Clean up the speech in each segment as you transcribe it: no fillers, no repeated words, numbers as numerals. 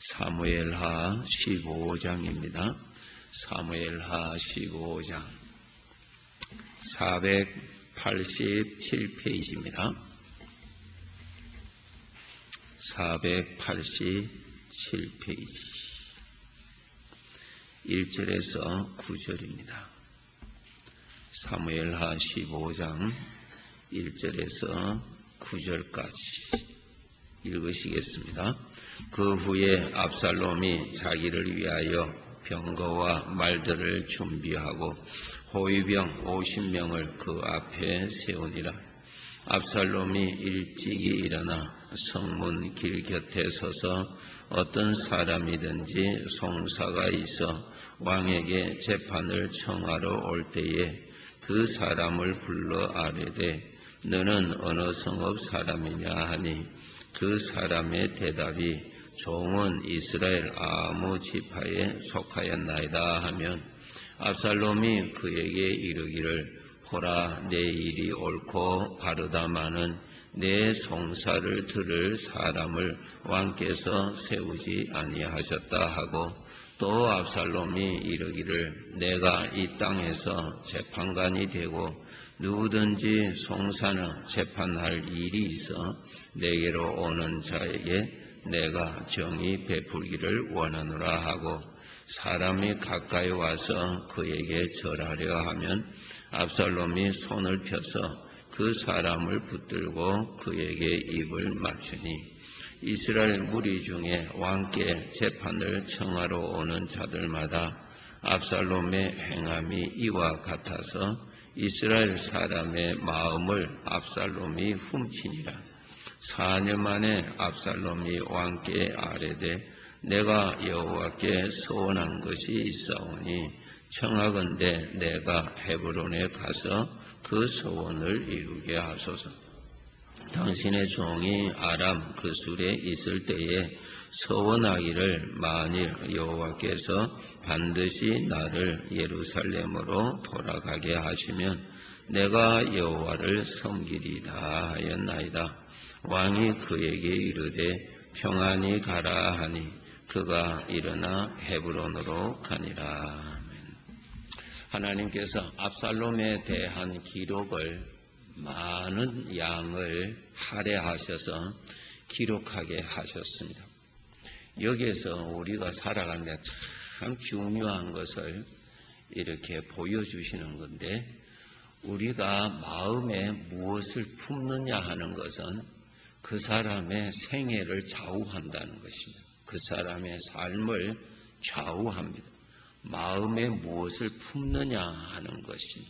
사무엘하 15장입니다. 사무엘하 15장 487페이지입니다. 487페이지 1절에서 9절입니다. 사무엘하 15장 1절에서 9절까지 읽으시겠습니다. 그 후에 압살롬이 자기를 위하여 병거와 말들을 준비하고 호위병 50명을 그 앞에 세우니라. 압살롬이 일찍이 일어나 성문 길 곁에 서서 어떤 사람이든지 송사가 있어 왕에게 재판을 청하러 올 때에 그 사람을 불러 아뢰되 너는 어느 성읍 사람이냐 하니 그 사람의 대답이 종은 이스라엘 아무 지파에 속하였나이다 하면 압살롬이 그에게 이르기를 보라 내 일이 옳고 바르다마는 내 송사를 들을 사람을 왕께서 세우지 아니하셨다 하고 또 압살롬이 이르기를 내가 이 땅에서 재판관이 되고 누구든지 송사는 재판할 일이 있어 내게로 오는 자에게 내가 정의 베풀기를 원하노라 하고 사람이 가까이 와서 그에게 절하려 하면 압살롬이 손을 펴서 그 사람을 붙들고 그에게 입을 맞추니 이스라엘 무리 중에 왕께 재판을 청하러 오는 자들마다 압살롬의 행함이 이와 같아서 이스라엘 사람의 마음을 압살롬이 훔치니라. 4년 만에 압살롬이 왕께 아뢰되 내가 여호와께 서원한 것이 있사오니 청하건대 내가 헤브론에 가서 그 서원을 이루게 하소서. 당신의 종이 아람 그술에 있을 때에 서원하기를 만일 여호와께서 반드시 나를 예루살렘으로 돌아가게 하시면 내가 여호와를 섬기리라 하였나이다. 왕이 그에게 이르되 평안히 가라 하니 그가 일어나 헤브론으로 가니라. 하나님께서 압살롬에 대한 기록을 많은 양을 할애하셔서 기록하게 하셨습니다. 여기에서 우리가 살아가는데 참 중요한 것을 이렇게 보여주시는 건데 우리가 마음에 무엇을 품느냐 하는 것은 그 사람의 생애를 좌우한다는 것입니다. 그 사람의 삶을 좌우합니다. 마음에 무엇을 품느냐 하는 것이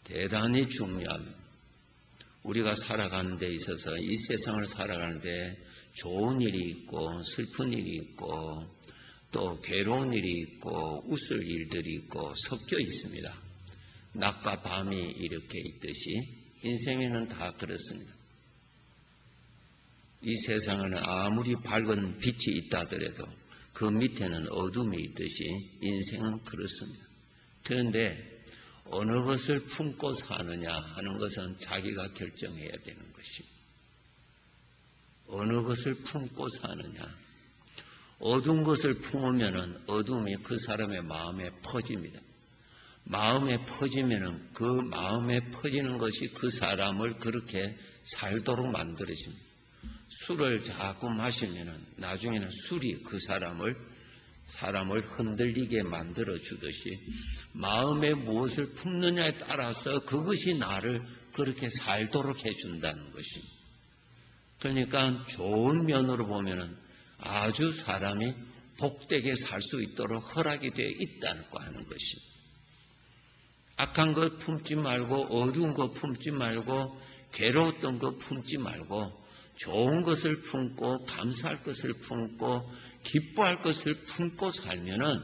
대단히 중요합니다. 우리가 살아가는 데 있어서 이 세상을 살아가는 데 좋은 일이 있고 슬픈 일이 있고 또 괴로운 일이 있고 웃을 일들이 있고 섞여 있습니다. 낮과 밤이 이렇게 있듯이 인생에는 다 그렇습니다. 이 세상에는 아무리 밝은 빛이 있다 하더라도 그 밑에는 어둠이 있듯이 인생은 그렇습니다. 그런데 어느 것을 품고 사느냐 하는 것은 자기가 결정해야 되는 것입니다. 어느 것을 품고 사느냐. 어두운 것을 품으면 어둠이 그 사람의 마음에 퍼집니다. 마음에 퍼지면 그 마음에 퍼지는 것이 그 사람을 그렇게 살도록 만들어집니다. 술을 자꾸 마시면 나중에는 술이 그 사람을 흔들리게 만들어 주듯이 마음에 무엇을 품느냐에 따라서 그것이 나를 그렇게 살도록 해준다는 것입니다. 그러니까 좋은 면으로 보면 아주 사람이 복되게 살 수 있도록 허락이 되어 있다고 하는 것입니다. 악한 것 품지 말고 어두운 것 품지 말고 괴로웠던 것 품지 말고 좋은 것을 품고 감사할 것을 품고 기뻐할 것을 품고 살면은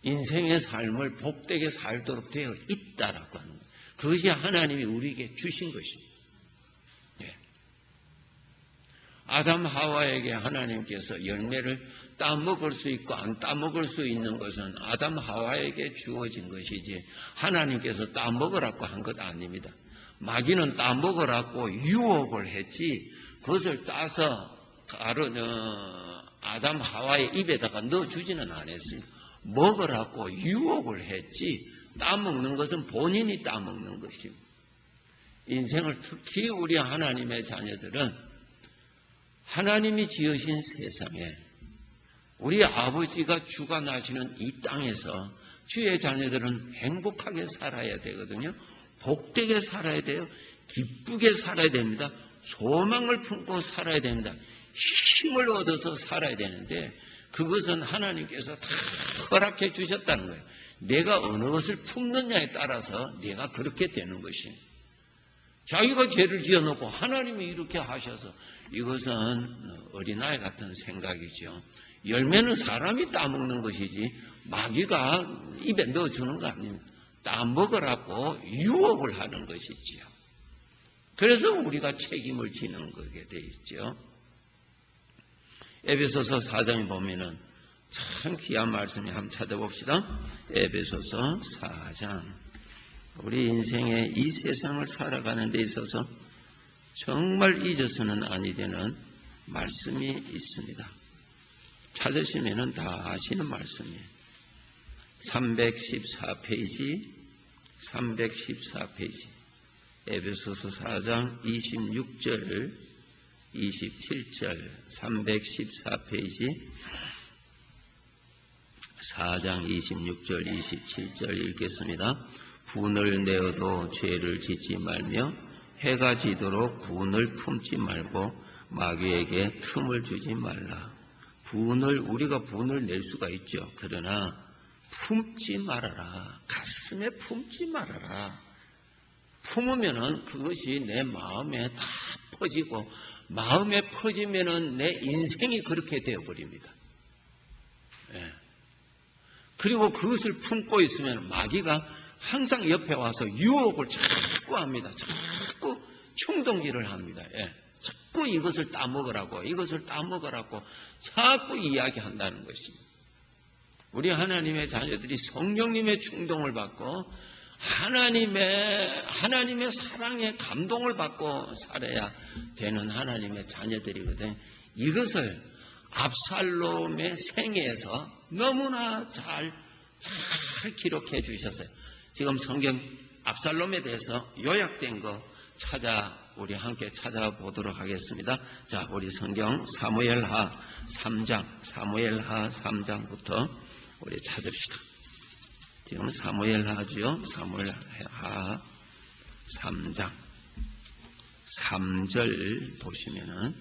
인생의 삶을 복되게 살도록 되어 있다라고 하는 거예요. 그것이 하나님이 우리에게 주신 것입니다. 네. 아담 하와에게 하나님께서 열매를 따먹을 수 있고 안 따먹을 수 있는 것은 아담 하와에게 주어진 것이지 하나님께서 따먹으라고 한 것 아닙니다. 마귀는 따먹으라고 유혹을 했지 그것을 따서 아담 하와의 입에다가 넣어주지는 않았습니다. 먹으라고 유혹을 했지 따먹는 것은 본인이 따먹는 것입니다. 인생을 특히 우리 하나님의 자녀들은 하나님이 지으신 세상에 우리 아버지가 주관하시는 이 땅에서 주의 자녀들은 행복하게 살아야 되거든요. 복되게 살아야 돼요. 기쁘게 살아야 됩니다. 소망을 품고 살아야 됩니다. 힘을 얻어서 살아야 되는데 그것은 하나님께서 다 허락해 주셨다는 거예요. 내가 어느 것을 품느냐에 따라서 내가 그렇게 되는 것입니다. 자기가 죄를 지어놓고 하나님이 이렇게 하셔서 이것은 어린아이 같은 생각이죠. 열매는 사람이 따먹는 것이지 마귀가 입에 넣어주는 거 아닙니다. 따먹으라고 유혹을 하는 것이지요. 그래서 우리가 책임을 지는 거게 돼 있죠. 에베소서 4장에 보면은 참 귀한 말씀이 한번 찾아봅시다. 에베소서 4장. 우리 인생의 이 세상을 살아가는 데 있어서 정말 잊어서는 아니 되는 말씀이 있습니다. 찾으시면은 다 아시는 말씀이에요. 314페이지, 314페이지. 에베소서 4장 26절, 27절, 314페이지, 4장 26절, 27절 읽겠습니다. 분을 내어도 죄를 짓지 말며 해가 지도록 분을 품지 말고 마귀에게 틈을 주지 말라. 우리가 분을 낼 수가 있죠. 그러나 품지 말아라. 가슴에 품지 말아라. 품으면은 그것이 내 마음에 다 퍼지고 마음에 퍼지면은 내 인생이 그렇게 되어버립니다. 예. 그리고 그것을 품고 있으면 마귀가 항상 옆에 와서 유혹을 자꾸 합니다. 자꾸 충동질을 합니다. 예. 자꾸 이것을 따먹으라고 자꾸 이야기한다는 것입니다. 우리 하나님의 자녀들이 성령님의 충동을 받고 하나님의 사랑에 감동을 받고 살아야 되는 하나님의 자녀들이거든요. 이것을 압살롬의 생애에서 너무나 잘 기록해 주셨어요. 지금 성경 압살롬에 대해서 요약된 거 우리 함께 찾아보도록 하겠습니다. 자, 우리 성경 사무엘하 3장부터 우리 찾읍시다. 지금 사무엘하죠. 사무엘하 3장 3절 보시면은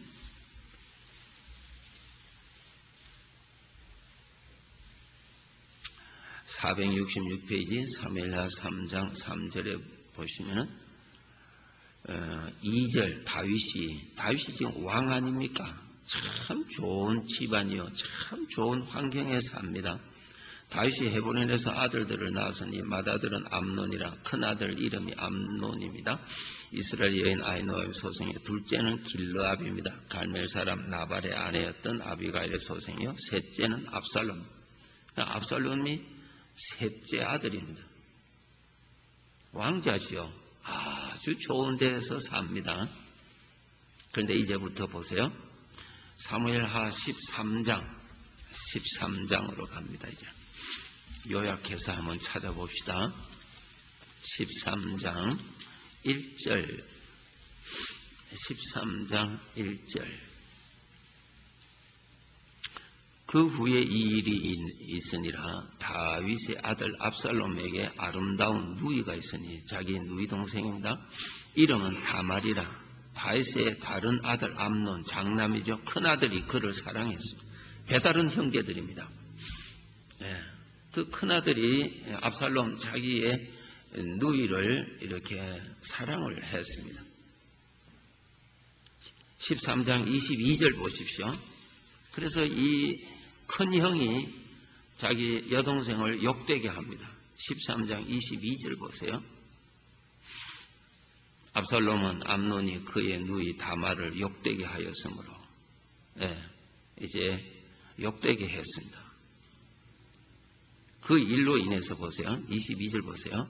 466페이지 사무엘하 3장 3절에 보시면은 2절 다윗이 지금 왕 아닙니까? 참 좋은 집안이요. 참 좋은 환경에 삽니다. 다윗이 헤브론에서 아들들을 낳았으니 맏아들은 암논이라 큰아들 이름이 암논입니다. 이스라엘 여인 아히노암의 소생이요. 둘째는 길르압입니다. 갈멜 사람 나발의 아내였던 아비가일의 소생이요. 셋째는 압살롬. 압살롬이 셋째 아들입니다. 왕자지요. 아주 좋은 데에서 삽니다. 그런데 이제부터 보세요. 사무엘하 13장으로 갑니다. 이제 요약해서 한번 찾아봅시다. 13장 1절 13장 1절 그 후에 이 일이 있으니라. 다윗의 아들 압살롬에게 아름다운 누이가 있으니 자기 누이 동생입니다. 이름은 다말이라. 다윗의 다른 아들 암논 장남이죠. 큰아들이 그를 사랑했습니다. 배다른 형제들입니다. 그 큰아들이 압살롬 자기의 누이를 이렇게 사랑을 했습니다. 13장 22절 보십시오. 그래서 이 큰형이 자기 여동생을 욕되게 합니다. 13장 22절 보세요. 압살롬은 암논이 그의 누이 다말을 욕되게 하였으므로 이제 욕되게 했습니다. 그 일로 인해서 보세요. 22절 보세요.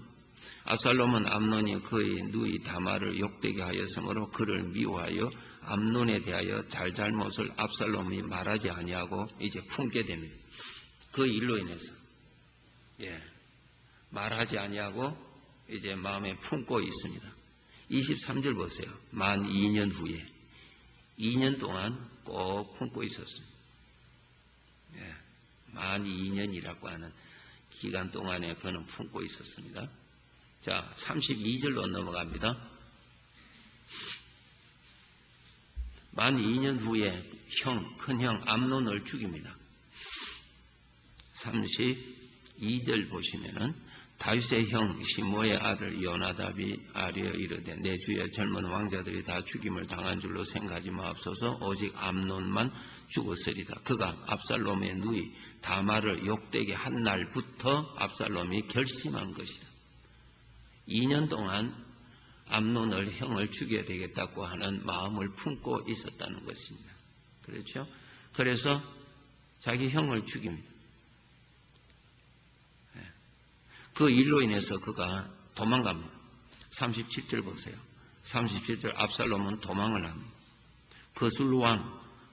압살롬은 암논이 그의 누이 다말을 욕되게 하였으므로 그를 미워하여 암논에 대하여 잘잘못을 압살롬이 말하지 아니하고 이제 품게 됩니다. 그 일로 인해서 말하지 아니하고 이제 마음에 품고 있습니다. 23절 보세요. 만 2년 후에 2년 동안 꼭 품고 있었습니다. 만 2년이라고 하는 기간 동안에 그는 품고 있었습니다. 자, 32절로 넘어갑니다. 만 2년 후에 큰형 암논을 죽입니다. 32절 보시면은 다윗의 형 시므의 아들 요나답이 아뢰어 이르되 내 주의 젊은 왕자들이 다 죽임을 당한 줄로 생각하지 마옵소서. 오직 암논만 죽었으리다. 그가 압살롬의 누이 다말을 욕되게 한 날부터 압살롬이 결심한 것이다. 2년 동안 암논을 형을 죽여야 되겠다고 하는 마음을 품고 있었다는 것입니다. 그렇죠? 그래서 자기 형을 죽입니다. 그 일로 인해서 그가 도망갑니다. 37절 보세요. 37절 압살롬은 도망을 합니다.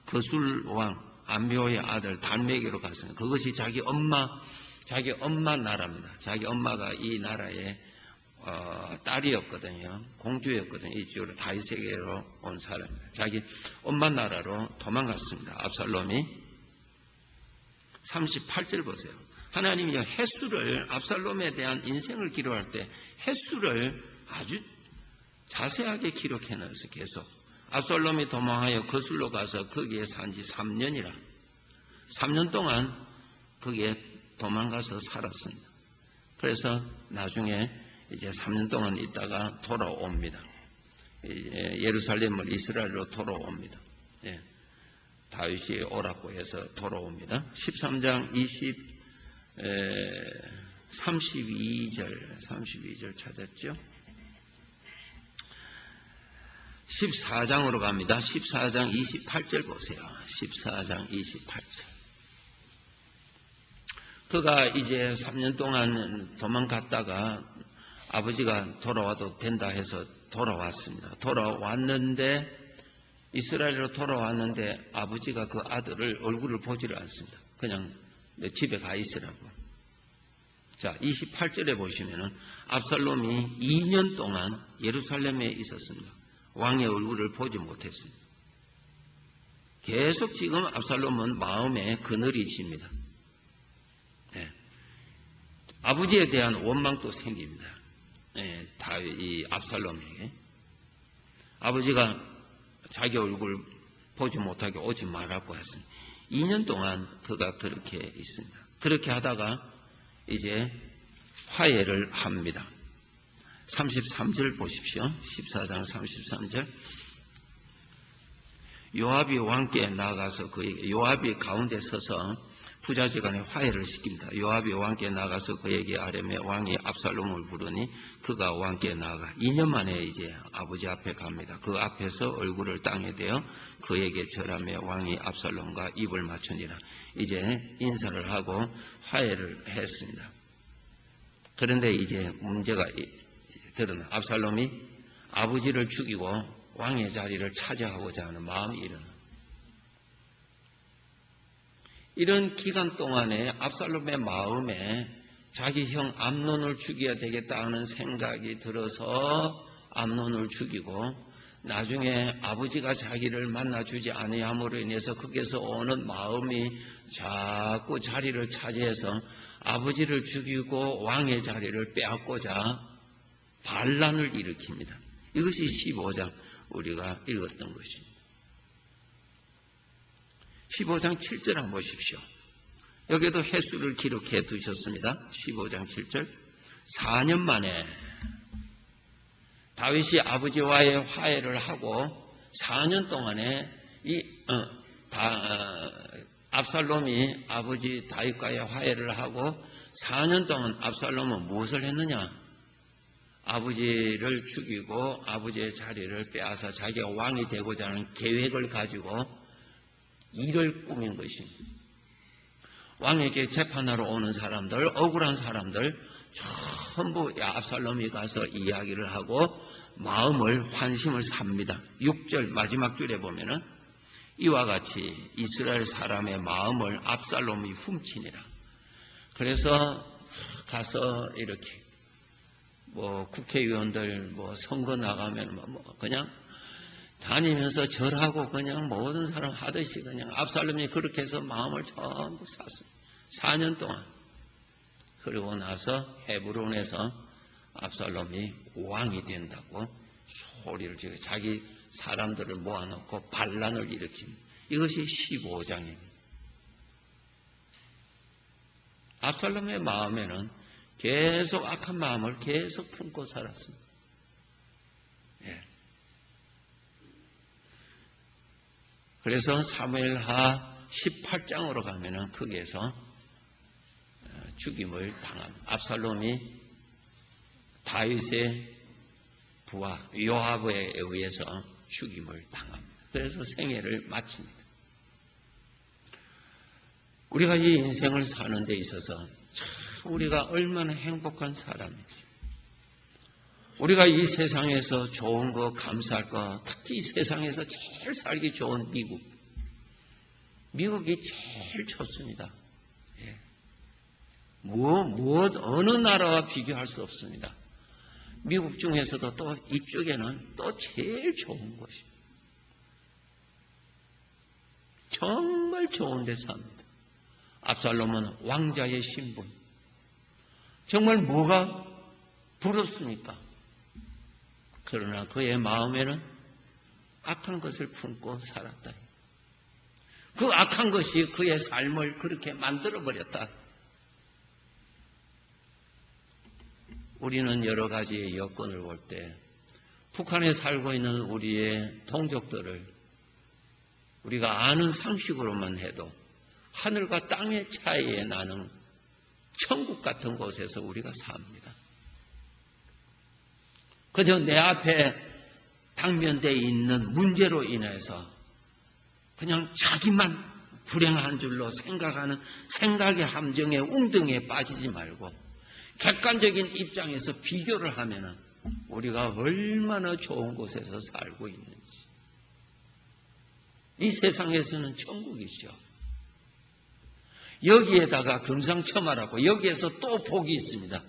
거술왕 암묘의 아들 달메게로 갔습니다. 그것이 자기 엄마 나라입니다. 자기 엄마가 이 나라의 딸이었거든요. 공주였거든요. 이쪽으로 다윗에게로 온 사람입니다. 자기 엄마 나라로 도망갔습니다. 압살롬이. 38절 보세요. 하나님이 횟수를 압살롬에 대한 인생을 기록할 때 횟수를 아주 자세하게 기록해 놨어요. 계속 압살롬이 도망하여 거슬로 가서 거기에 산 지 3년이라 3년 동안 거기에 도망가서 살았습니다. 그래서 나중에 이제 3년 동안 있다가 돌아옵니다. 예루살렘을 이스라엘로 돌아옵니다. 다윗이 오라고 해서 돌아옵니다. 13장 32절 찾았죠? 14장으로 갑니다. 14장 28절 보세요. 14장 28절. 그가 이제 3년 동안 도망갔다가 아버지가 돌아와도 된다 해서 돌아왔습니다. 돌아왔는데 이스라엘로 돌아왔는데 아버지가 그 아들을 얼굴을 보지를 않습니다. 그냥 집에 가 있으라고. 자, 28절에 보시면은 압살롬이 2년 동안 예루살렘에 있었습니다. 왕의 얼굴을 보지 못했습니다. 계속 지금 압살롬은 마음에 그늘이 집니다. 아버지에 대한 원망도 생깁니다. 이 압살롬에게. 아버지가 자기 얼굴 보지 못하게 오지 말라고 했습니다. 2년 동안 그가 그렇게 있습니다. 그렇게 하다가 이제 화해를 합니다. 33절 보십시오. 14장 33절. 요압이 왕께 나가서 요압이 가운데 서서 부자지간에 화해를 시킵니다. 요압이 왕께 나가서 그에게 아뢰매 왕이 압살롬을 부르니 그가 왕께 나가 2년 만에 이제 아버지 앞에 갑니다. 그 앞에서 얼굴을 땅에 대어 그에게 절하며 왕이 압살롬과 입을 맞추니라. 이제 인사를 하고 화해를 했습니다. 그런데 이제 문제가 드러나. 압살롬이 아버지를 죽이고 왕의 자리를 차지하고자 하는 마음이 일어나. 이런 기간 동안에 압살롬의 마음에 자기 형 암논을 죽여야 되겠다 하는 생각이 들어서 암논을 죽이고 나중에 아버지가 자기를 만나주지 아니함으로 인해서 거기에서 오는 마음이 자꾸 자리를 차지해서 아버지를 죽이고 왕의 자리를 빼앗고자 반란을 일으킵니다. 이것이 15장 우리가 읽었던 것입니다. 15장 7절 한번 보십시오. 여기도 횟수를 기록해 두셨습니다. 15장 7절. 4년 만에 다윗이 아버지와의 화해를 하고 4년 동안에 압살롬이 아버지 다윗과의 화해를 하고 4년 동안 압살롬은 무엇을 했느냐? 아버지를 죽이고 아버지의 자리를 빼앗아 자기가 왕이 되고자 하는 계획을 가지고 일을 꾸민 것입니다. 왕에게 재판하러 오는 사람들, 억울한 사람들 전부 압살롬이 가서 이야기를 하고 마음을 환심을 삽니다. 6절 마지막 줄에 보면은 이와 같이 이스라엘 사람의 마음을 압살롬이 훔치니라. 그래서 가서 이렇게 국회의원들 선거 나가면 그냥 다니면서 절하고 그냥 모든 사람 하듯이 그냥 압살롬이 그렇게 해서 마음을 전부 샀어요. 4년 동안. 그리고 나서 헤브론에서 압살롬이 왕이 된다고 소리를 지르고 자기 사람들을 모아놓고 반란을 일으킵니다. 이것이 15장입니다. 압살롬의 마음에는 계속 악한 마음을 계속 품고 살았습니다. 예. 그래서 사무엘하 18장으로 가면은 거기에서 죽임을 당합니다. 압살롬이 다윗의 부하 요압에 의해서 죽임을 당합니다. 그래서 생애를 마칩니다. 우리가 이 인생을 사는 데 있어서 참 우리가 얼마나 행복한 사람인지, 우리가 이 세상에서 좋은 거 감사할 거, 특히 이 세상에서 제일 살기 좋은 미국이 제일 좋습니다. 예. 어느 나라와 비교할 수 없습니다. 미국 중에서도 또 이쪽에는 또 제일 좋은 곳이 정말 좋은 데 삽니다. 압살롬은 왕자의 신분, 정말 뭐가 부럽습니까? 그러나 그의 마음에는 악한 것을 품고 살았다. 그 악한 것이 그의 삶을 그렇게 만들어버렸다. 우리는 여러 가지의 여건을 볼 때 북한에 살고 있는 우리의 동족들을 우리가 아는 상식으로만 해도 하늘과 땅의 차이에 나는 천국 같은 곳에서 우리가 삽니다. 그저 내 앞에 당면되어 있는 문제로 인해서 그냥 자기만 불행한 줄로 생각하는 생각의 함정에 웅덩이에 빠지지 말고 객관적인 입장에서 비교를 하면 우리가 얼마나 좋은 곳에서 살고 있는지. 이 세상에서는 천국이죠. 여기에다가 금상첨화라고 여기에서 또 복이 있습니다.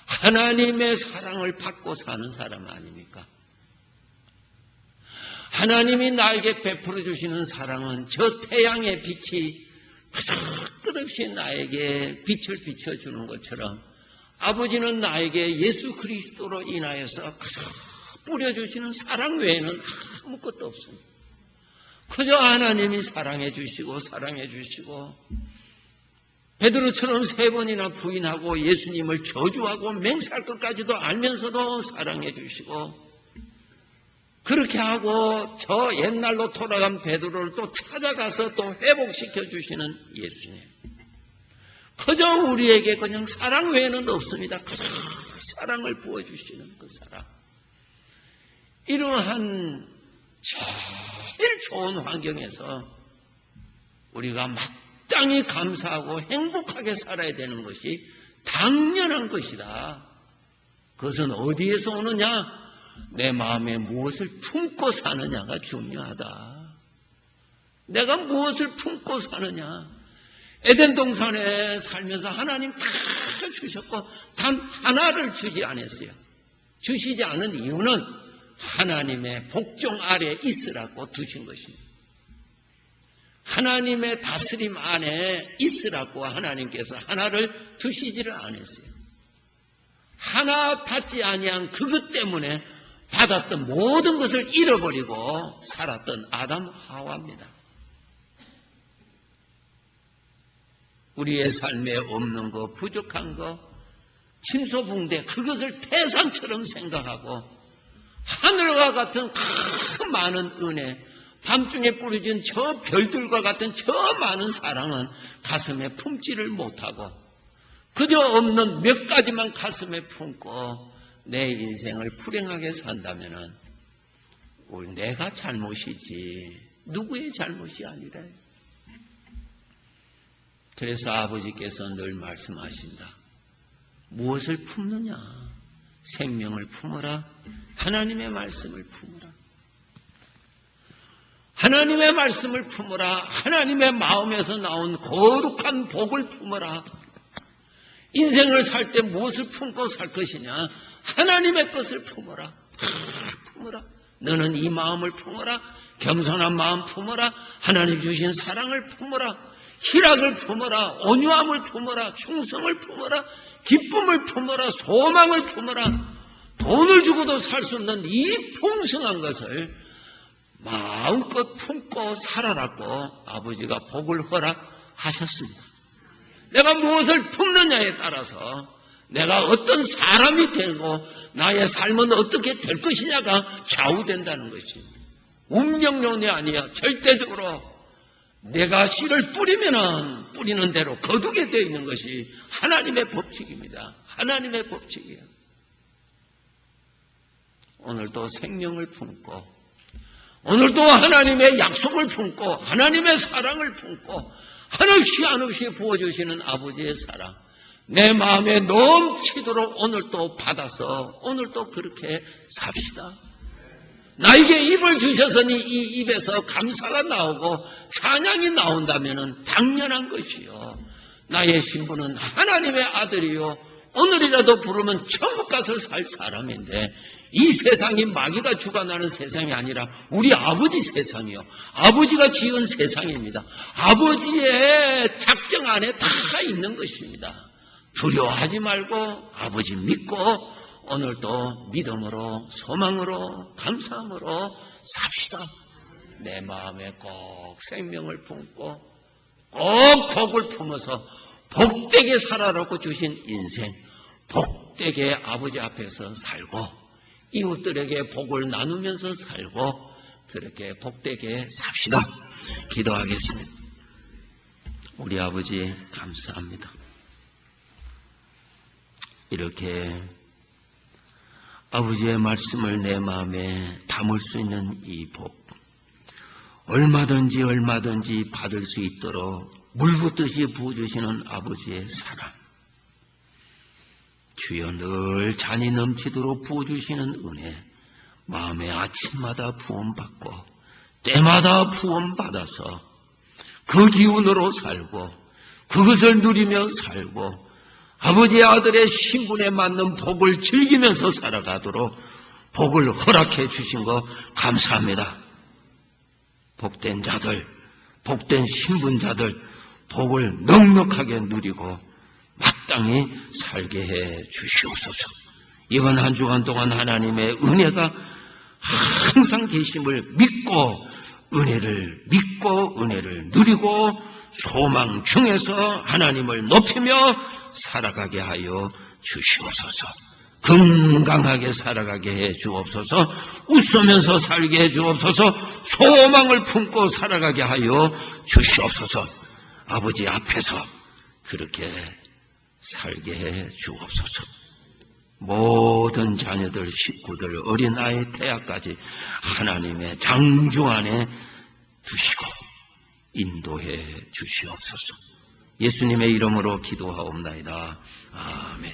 하나님의 사랑을 받고 사는 사람 아닙니까? 하나님이 나에게 베풀어 주시는 사랑은 저 태양의 빛이 끝없이 나에게 빛을 비춰주는 것처럼 아버지는 나에게 예수 그리스도로 인하여서 뿌려주시는 사랑 외에는 아무것도 없습니다. 그저 하나님이 사랑해 주시고 베드로처럼 3번이나 부인하고 예수님을 저주하고 맹세할 것까지도 알면서도 사랑해 주시고 그렇게 하고 저 옛날로 돌아간 베드로를 또 찾아가서 또 회복시켜 주시는 예수님. 그저 우리에게 그냥 사랑 외에는 없습니다. 그저 사랑을 부어주시는 그 사랑. 이러한 제일 좋은 환경에서 우리가 마땅히 감사하고 행복하게 살아야 되는 것이 당연한 것이다. 그것은 어디에서 오느냐? 내 마음에 무엇을 품고 사느냐가 중요하다. 내가 무엇을 품고 사느냐? 에덴 동산에 살면서 하나님 다 주셨고 단 하나를 주지 않았어요. 주시지 않은 이유는 하나님의 복종 아래 있으라고 두신 것입니다. 하나님의 다스림 안에 있으라고 하나님께서 하나를 두시지를 않았어요. 하나 받지 아니한 그것 때문에 받았던 모든 것을 잃어버리고 살았던 아담 하와입니다. 우리의 삶에 없는 거, 부족한 거, 침소붕대 그것을 태산처럼 생각하고 하늘과 같은 큰 많은 은혜, 밤중에 뿌려진 저 별들과 같은 저 많은 사랑은 가슴에 품지를 못하고 그저 없는 몇 가지만 가슴에 품고 내 인생을 불행하게 산다면 내가 잘못이지 누구의 잘못이 아니래. 그래서 아버지께서 늘 말씀하신다. 무엇을 품느냐? 생명을 품어라. 하나님의 말씀을 품어라. 하나님의 말씀을 품어라. 하나님의 마음에서 나온 거룩한 복을 품어라. 인생을 살 때 무엇을 품고 살 것이냐? 하나님의 것을 품어라. 품어라. 너는 이 마음을 품어라. 겸손한 마음 품어라. 하나님 주신 사랑을 품어라. 희락을 품어라. 온유함을 품어라. 충성을 품어라. 기쁨을 품어라. 소망을 품어라. 돈을 주고도 살 수 없는 이 풍성한 것을 마음껏 품고 살아라고 아버지가 복을 허락하셨습니다. 내가 무엇을 품느냐에 따라서 내가 어떤 사람이 되고 나의 삶은 어떻게 될 것이냐가 좌우된다는 것입니다. 운명론이 아니야. 절대적으로 내가 씨를 뿌리면은 뿌리는 대로 거두게 되어 있는 것이 하나님의 법칙입니다. 하나님의 법칙이에요. 오늘도 생명을 품고 오늘도 하나님의 약속을 품고 하나님의 사랑을 품고 한없이 부어주시는 아버지의 사랑 내 마음에 넘치도록 오늘도 받아서 오늘도 그렇게 삽시다. 나에게 입을 주셔서니 이 입에서 감사가 나오고 찬양이 나온다면 당연한 것이요. 나의 신분은 하나님의 아들이요. 오늘이라도 부르면 천국 가서 살 사람인데 이 세상이 마귀가 주관하는 세상이 아니라 우리 아버지 세상이요. 아버지가 지은 세상입니다. 아버지의 작정 안에 다 있는 것입니다. 두려워하지 말고 아버지 믿고 오늘도 믿음으로 소망으로 감사함으로 삽시다. 내 마음에 꼭 생명을 품고 꼭 복을 품어서 복되게 살아라고 주신 인생 복되게 아버지 앞에서 살고 이웃들에게 복을 나누면서 살고 그렇게 복되게 삽시다. 기도하겠습니다. 우리 아버지 감사합니다. 이렇게 아버지의 말씀을 내 마음에 담을 수 있는 이 복 얼마든지 받을 수 있도록 물붓듯이 부어주시는 아버지의 사랑 주여 늘 잔이 넘치도록 부어주시는 은혜 마음에 아침마다 부음받고 때마다 부음받아서 그 기운으로 살고 그것을 누리며 살고 아버지의 아들의 신분에 맞는 복을 즐기면서 살아가도록 복을 허락해 주신 거 감사합니다. 복된 자들, 복된 신분자들 복을 넉넉하게 누리고 마땅히 살게 해 주시옵소서. 이번 한 주간 동안 하나님의 은혜가 항상 계심을 믿고 은혜를 누리고 소망 중에서 하나님을 높이며 살아가게 하여 주시옵소서. 건강하게 살아가게 해 주옵소서. 웃으면서 살게 해 주옵소서. 소망을 품고 살아가게 하여 주시옵소서. 아버지 앞에서 그렇게 살게 해 주옵소서. 모든 자녀들, 식구들, 어린아이, 태아까지 하나님의 장중 안에 두시고 인도해 주시옵소서. 예수님의 이름으로 기도하옵나이다. 아멘.